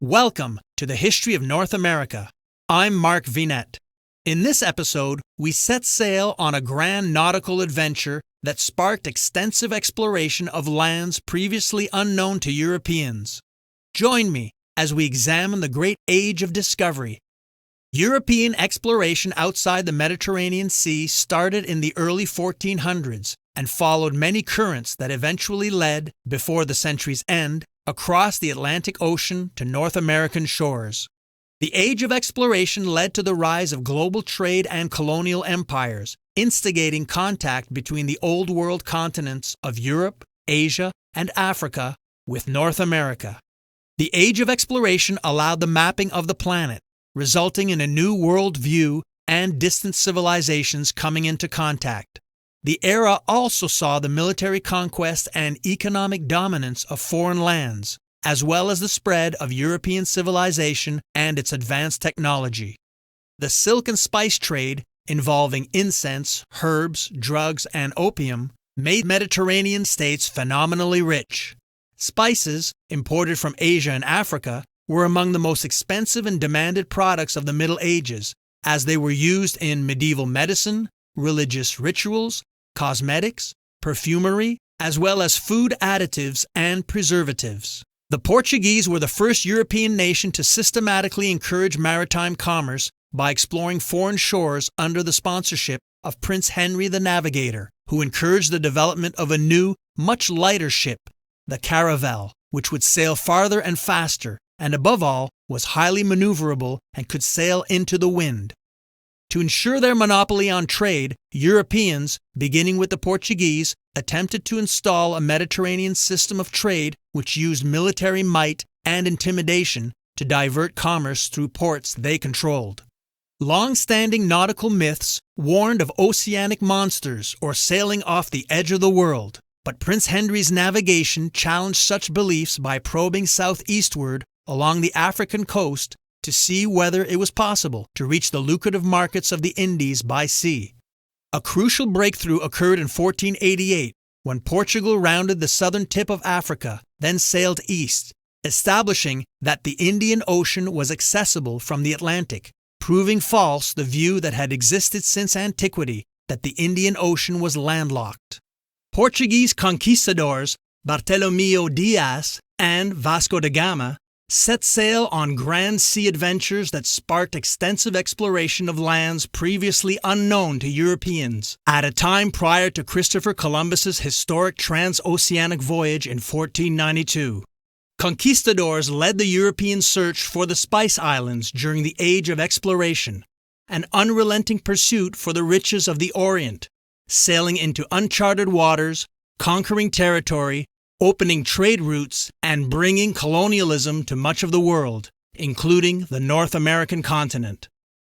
Welcome to the History of North America. I'm Mark Vinette. In this episode, we set sail on a grand nautical adventure that sparked extensive exploration of lands previously unknown to Europeans. Join me as we examine the great age of discovery. European exploration outside the Mediterranean Sea started in the early 1400s and followed many currents that eventually led, before the century's end, across the Atlantic Ocean to North American shores. The age of exploration led to the rise of global trade and colonial empires, instigating contact between the Old World continents of Europe, Asia, and Africa with North America. The age of exploration allowed the mapping of the planet, resulting in a new world view and distant civilizations coming into contact. The era also saw the military conquest and economic dominance of foreign lands, as well as the spread of European civilization and its advanced technology. The silk and spice trade, involving incense, herbs, drugs, and opium, made Mediterranean states phenomenally rich. Spices, imported from Asia and Africa, were among the most expensive and demanded products of the Middle Ages, as they were used in medieval medicine, religious rituals, cosmetics, perfumery, as well as food additives and preservatives. The Portuguese were the first European nation to systematically encourage maritime commerce by exploring foreign shores under the sponsorship of Prince Henry the Navigator, who encouraged the development of a new, much lighter ship, the caravel, which would sail farther and faster, and above all, was highly maneuverable and could sail into the wind. To ensure their monopoly on trade, Europeans, beginning with the Portuguese, attempted to install a Mediterranean system of trade which used military might and intimidation to divert commerce through ports they controlled. Long-standing nautical myths warned of oceanic monsters or sailing off the edge of the world, but Prince Henry's navigation challenged such beliefs by probing southeastward along the African coast to see whether it was possible to reach the lucrative markets of the Indies by sea. A crucial breakthrough occurred in 1488 when Portugal rounded the southern tip of Africa, then sailed east, establishing that the Indian Ocean was accessible from the Atlantic, proving false the view that had existed since antiquity that the Indian Ocean was landlocked. Portuguese conquistadors Bartolomeu Dias and Vasco da Gama set sail on grand sea adventures that sparked extensive exploration of lands previously unknown to Europeans, at a time prior to Christopher Columbus's historic transoceanic voyage in 1492. Conquistadors led the European search for the Spice Islands during the Age of Exploration, an unrelenting pursuit for the riches of the Orient, sailing into uncharted waters, conquering territory, opening trade routes, and bringing colonialism to much of the world, including the North American continent.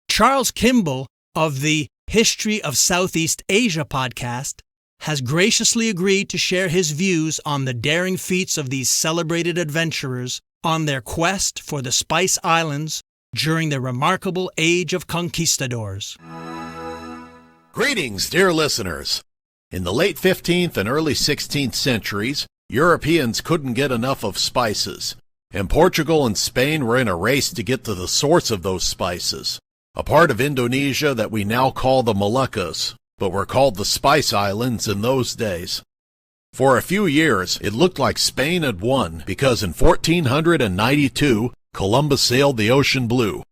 Charles Kimball of the History of Southeast Asia podcast has graciously agreed to share his views on the daring feats of these celebrated adventurers on their quest for the Spice Islands during the remarkable Age of Conquistadors. Greetings, dear listeners. In the late 15th and early 16th centuries, Europeans couldn't get enough of spices, and Portugal and Spain were in a race to get to the source of those spices, a part of Indonesia that we now call the Moluccas, but were called the Spice Islands in those days. For a few years, it looked like Spain had won because in 1492, Columbus sailed the ocean blue.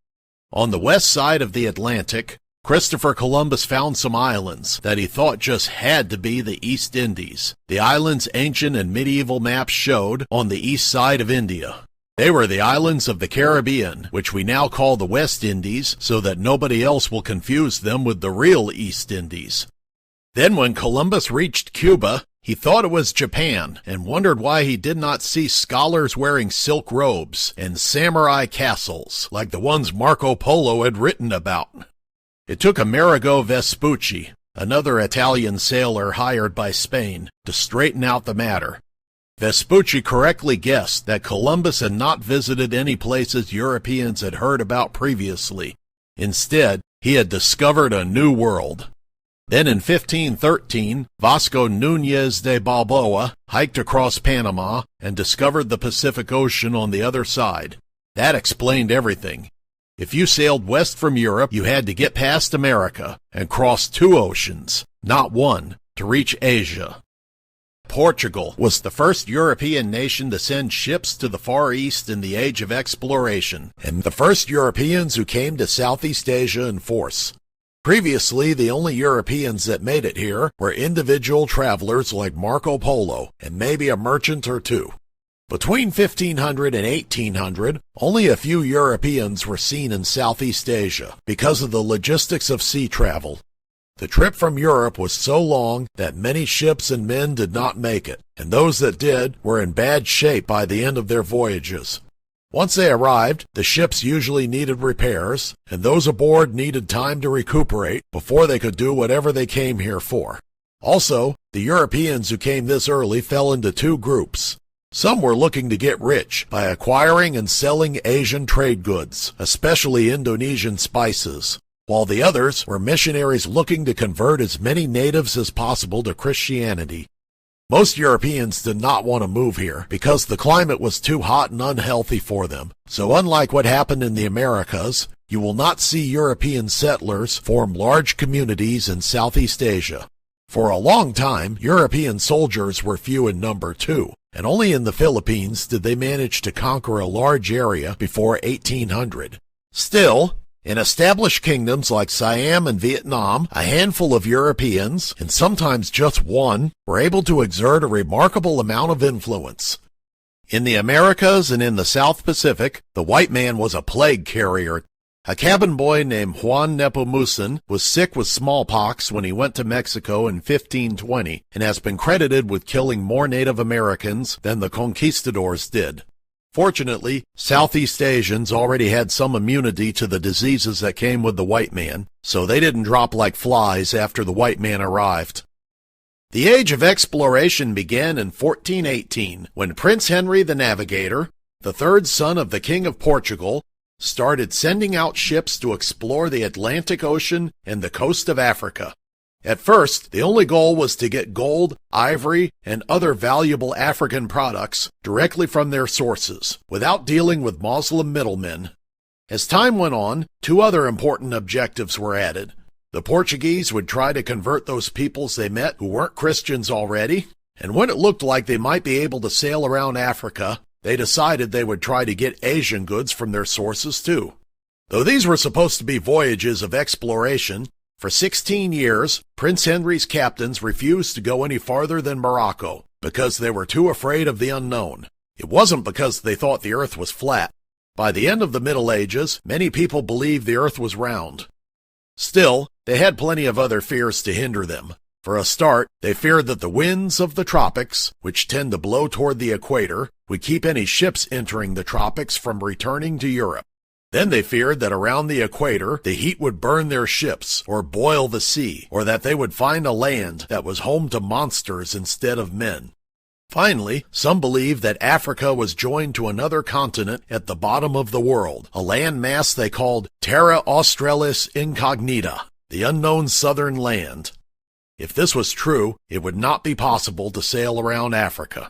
On the west side of the Atlantic, Christopher Columbus found some islands that he thought just had to be the East Indies. The islands ancient and medieval maps showed on the east side of India. They were the islands of the Caribbean, which we now call the West Indies, so that nobody else will confuse them with the real East Indies. Then when Columbus reached Cuba, he thought it was Japan and wondered why he did not see scholars wearing silk robes and samurai castles like the ones Marco Polo had written about. It took Amerigo Vespucci, another Italian sailor hired by Spain, to straighten out the matter. Vespucci correctly guessed that Columbus had not visited any places Europeans had heard about previously. Instead, he had discovered a new world. Then in 1513, Vasco Núñez de Balboa hiked across Panama and discovered the Pacific Ocean on the other side. That explained everything. If you sailed west from Europe, you had to get past America and cross 2 oceans, not one, to reach Asia. Portugal was the first European nation to send ships to the Far East in the Age of Exploration, and the first Europeans who came to Southeast Asia in force. Previously, the only Europeans that made it here were individual travelers like Marco Polo, and maybe a merchant or two. Between 1500 and 1800, only a few Europeans were seen in Southeast Asia because of the logistics of sea travel. The trip from Europe was so long that many ships and men did not make it, and those that did were in bad shape by the end of their voyages. Once they arrived, the ships usually needed repairs, and those aboard needed time to recuperate before they could do whatever they came here for. Also, the Europeans who came this early fell into 2 groups. Some were looking to get rich by acquiring and selling Asian trade goods, especially Indonesian spices, while the others were missionaries looking to convert as many natives as possible to Christianity. Most Europeans did not want to move here because the climate was too hot and unhealthy for them. So unlike what happened in the Americas, you will not see European settlers form large communities in Southeast Asia. For a long time, European soldiers were few in number too, and only in the Philippines did they manage to conquer a large area before 1800. Still, in established kingdoms like Siam and Vietnam, a handful of Europeans, and sometimes just one, were able to exert a remarkable amount of influence. In the Americas and in the South Pacific, the white man was a plague carrier. A cabin boy named Juan Nepomucen was sick with smallpox when he went to Mexico in 1520 and has been credited with killing more Native Americans than the conquistadors did. Fortunately, Southeast Asians already had some immunity to the diseases that came with the white man, so they didn't drop like flies after the white man arrived. The Age of Exploration began in 1418 when Prince Henry the Navigator, the 3rd son of the King of Portugal, started sending out ships to explore the Atlantic Ocean and the coast of Africa. At first, the only goal was to get gold, ivory, and other valuable African products directly from their sources, without dealing with Muslim middlemen. As time went on, 2 other important objectives were added. The Portuguese would try to convert those peoples they met who weren't Christians already, and when it looked like they might be able to sail around Africa, they decided they would try to get Asian goods from their sources too. Though these were supposed to be voyages of exploration, for 16 years, Prince Henry's captains refused to go any farther than Morocco because they were too afraid of the unknown. It wasn't because they thought the earth was flat. By the end of the Middle Ages, many people believed the earth was round. Still, they had plenty of other fears to hinder them. For a start, they feared that the winds of the tropics, which tend to blow toward the equator, would keep any ships entering the tropics from returning to Europe. Then they feared that around the equator, the heat would burn their ships, or boil the sea, or that they would find a land that was home to monsters instead of men. Finally, some believed that Africa was joined to another continent at the bottom of the world, a land mass they called Terra Australis Incognita, the unknown southern land. If this was true, it would not be possible to sail around Africa.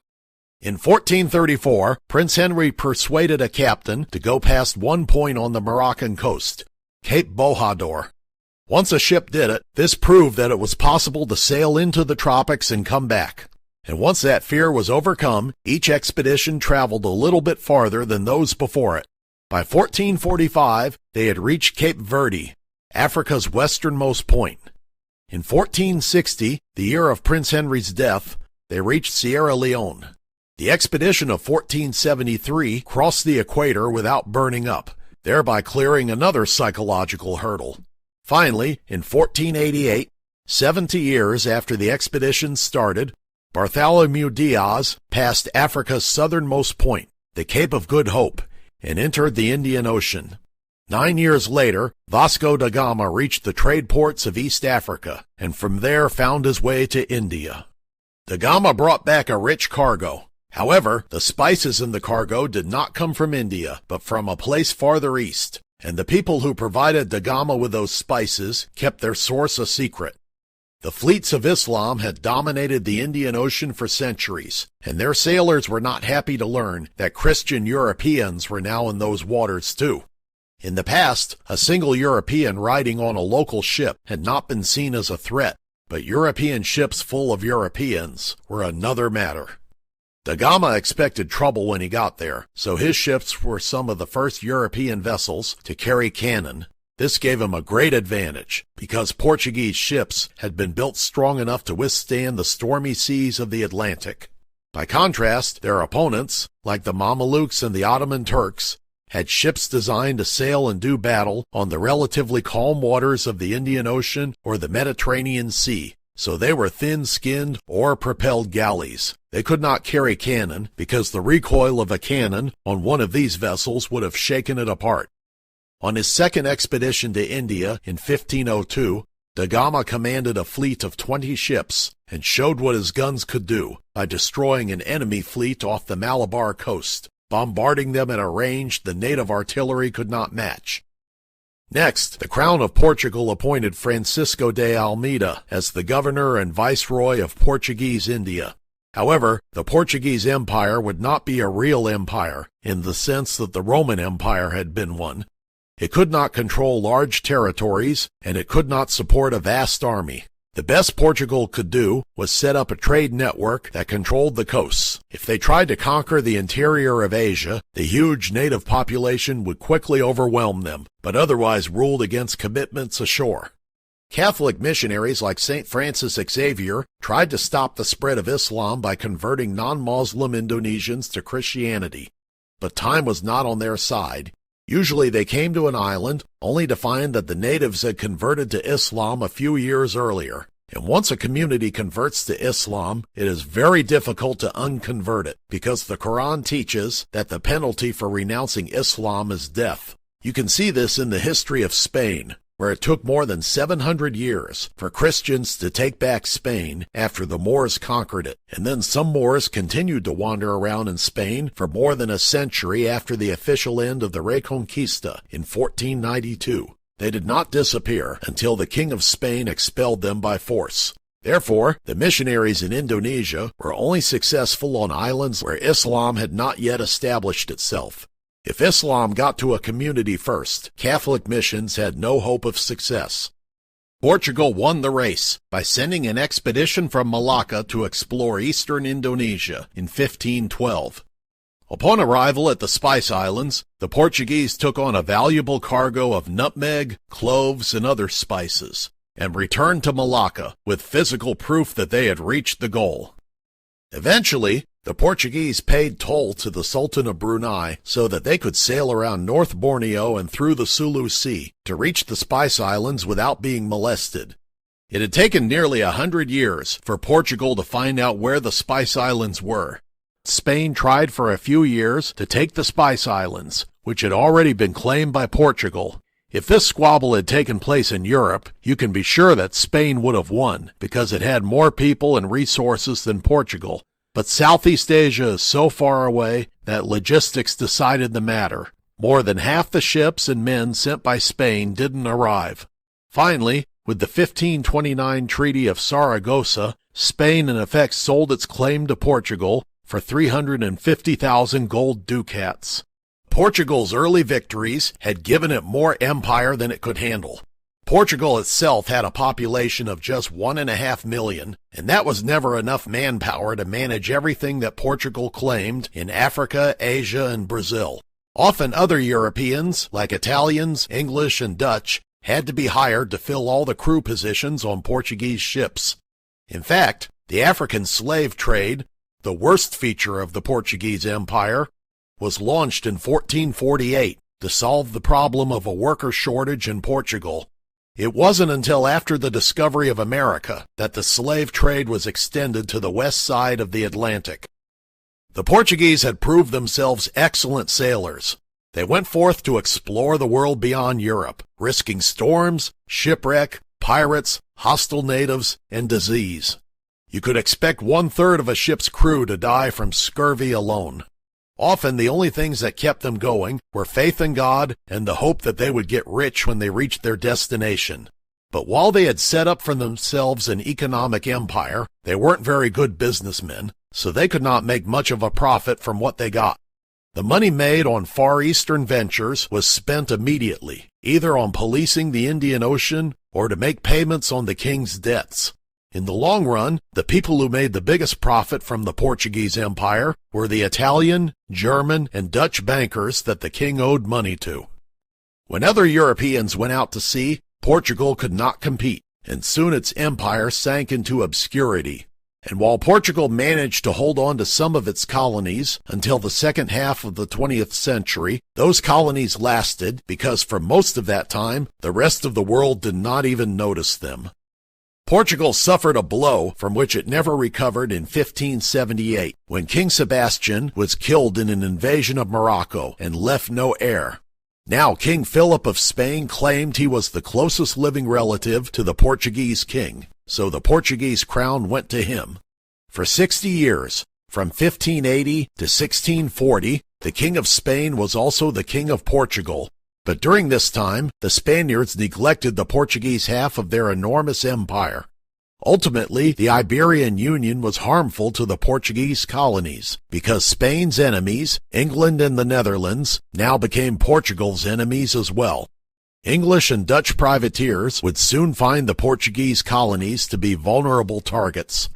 In 1434, Prince Henry persuaded a captain to go past one point on the Moroccan coast, Cape Bojador. Once a ship did it, this proved that it was possible to sail into the tropics and come back. And once that fear was overcome, each expedition traveled a little bit farther than those before it. By 1445, they had reached Cape Verde, Africa's westernmost point. In 1460, the year of Prince Henry's death, they reached Sierra Leone. The expedition of 1473 crossed the equator without burning up, thereby clearing another psychological hurdle. Finally, in 1488, 70 years after the expedition started, Bartholomew Diaz passed Africa's southernmost point, the Cape of Good Hope, and entered the Indian Ocean. 9 years later, Vasco da Gama reached the trade ports of East Africa, and from there found his way to India. Da Gama brought back a rich cargo. However, the spices in the cargo did not come from India, but from a place farther east, and the people who provided Da Gama with those spices kept their source a secret. The fleets of Islam had dominated the Indian Ocean for centuries, and their sailors were not happy to learn that Christian Europeans were now in those waters too. In the past, a single European riding on a local ship had not been seen as a threat, but European ships full of Europeans were another matter. Da Gama expected trouble when he got there, so his ships were some of the first European vessels to carry cannon. This gave him a great advantage, because Portuguese ships had been built strong enough to withstand the stormy seas of the Atlantic. By contrast, their opponents, like the Mamelukes and the Ottoman Turks, had ships designed to sail and do battle on the relatively calm waters of the Indian Ocean or the Mediterranean Sea, so they were thin-skinned or propelled galleys. They could not carry cannon, because the recoil of a cannon on one of these vessels would have shaken it apart. On his second expedition to India in 1502, Da Gama commanded a fleet of 20 ships and showed what his guns could do by destroying an enemy fleet off the Malabar coast, bombarding them at a range the native artillery could not match. Next, the Crown of Portugal appointed Francisco de Almeida as the governor and viceroy of Portuguese India. However, the Portuguese Empire would not be a real empire in the sense that the Roman Empire had been one. It could not control large territories, and it could not support a vast army. The best Portugal could do was set up a trade network that controlled the coasts. If they tried to conquer the interior of Asia, the huge native population would quickly overwhelm them, but otherwise ruled against commitments ashore. Catholic missionaries like St. Francis Xavier tried to stop the spread of Islam by converting non-Muslim Indonesians to Christianity. But time was not on their side. Usually they came to an island only to find that the natives had converted to Islam a few years earlier. And once a community converts to Islam, it is very difficult to unconvert it, because the Quran teaches that the penalty for renouncing Islam is death. You can see this in the history of Spain, where it took more than 700 years for Christians to take back Spain after the Moors conquered it, and then some Moors continued to wander around in Spain for more than a century after the official end of the Reconquista in 1492. They did not disappear until the King of Spain expelled them by force. Therefore, the missionaries in Indonesia were only successful on islands where Islam had not yet established itself. If Islam got to a community first, Catholic missions had no hope of success. Portugal won the race by sending an expedition from Malacca to explore eastern Indonesia in 1512. Upon arrival at the Spice Islands, the Portuguese took on a valuable cargo of nutmeg, cloves, and other spices, and returned to Malacca with physical proof that they had reached the goal. Eventually, the Portuguese paid toll to the Sultan of Brunei so that they could sail around North Borneo and through the Sulu Sea to reach the Spice Islands without being molested. It had taken nearly 100 years for Portugal to find out where the Spice Islands were. Spain tried for a few years to take the Spice Islands, which had already been claimed by Portugal. If this squabble had taken place in Europe, you can be sure that Spain would have won, because it had more people and resources than Portugal. But Southeast Asia is so far away that logistics decided the matter. More than half the ships and men sent by Spain didn't arrive. Finally, with the 1529 Treaty of Saragossa, Spain in effect sold its claim to Portugal for 350,000 gold ducats. Portugal's early victories had given it more empire than it could handle. Portugal itself had a population of just 1.5 million, and that was never enough manpower to manage everything that Portugal claimed in Africa, Asia, and Brazil. Often other Europeans, like Italians, English, and Dutch, had to be hired to fill all the crew positions on Portuguese ships. In fact, the African slave trade, the worst feature of the Portuguese Empire, was launched in 1448 to solve the problem of a worker shortage in Portugal. It wasn't until after the discovery of America that the slave trade was extended to the west side of the Atlantic. The Portuguese had proved themselves excellent sailors. They went forth to explore the world beyond Europe, risking storms, shipwreck, pirates, hostile natives, and disease. You could expect 1/3 of a ship's crew to die from scurvy alone. Often the only things that kept them going were faith in God and the hope that they would get rich when they reached their destination. But while they had set up for themselves an economic empire, they weren't very good businessmen, so they could not make much of a profit from what they got. The money made on Far Eastern ventures was spent immediately, either on policing the Indian Ocean or to make payments on the king's debts. In the long run, the people who made the biggest profit from the Portuguese Empire were the Italian, German, and Dutch bankers that the king owed money to. When other Europeans went out to sea, Portugal could not compete, and soon its empire sank into obscurity. And while Portugal managed to hold on to some of its colonies until the second half of the 20th century, those colonies lasted because for most of that time, the rest of the world did not even notice them. Portugal suffered a blow from which it never recovered in 1578, when King Sebastian was killed in an invasion of Morocco and left no heir. Now King Philip of Spain claimed he was the closest living relative to the Portuguese king, so the Portuguese crown went to him. For 60 years, from 1580 to 1640, the King of Spain was also the King of Portugal. But during this time, the Spaniards neglected the Portuguese half of their enormous empire. Ultimately, the Iberian Union was harmful to the Portuguese colonies because Spain's enemies, England and the Netherlands, now became Portugal's enemies as well. English and Dutch privateers would soon find the Portuguese colonies to be vulnerable targets.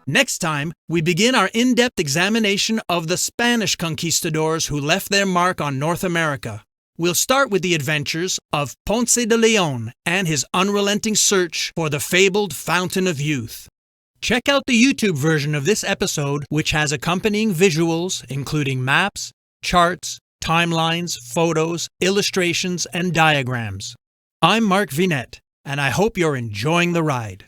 Next time, we begin our in-depth examination of the Spanish conquistadors who left their mark on North America. We'll start with the adventures of Ponce de Leon and his unrelenting search for the fabled Fountain of Youth. Check out the YouTube version of this episode, which has accompanying visuals, including maps, charts, timelines, photos, illustrations, and diagrams. I'm Mark Vinette, and I hope you're enjoying the ride.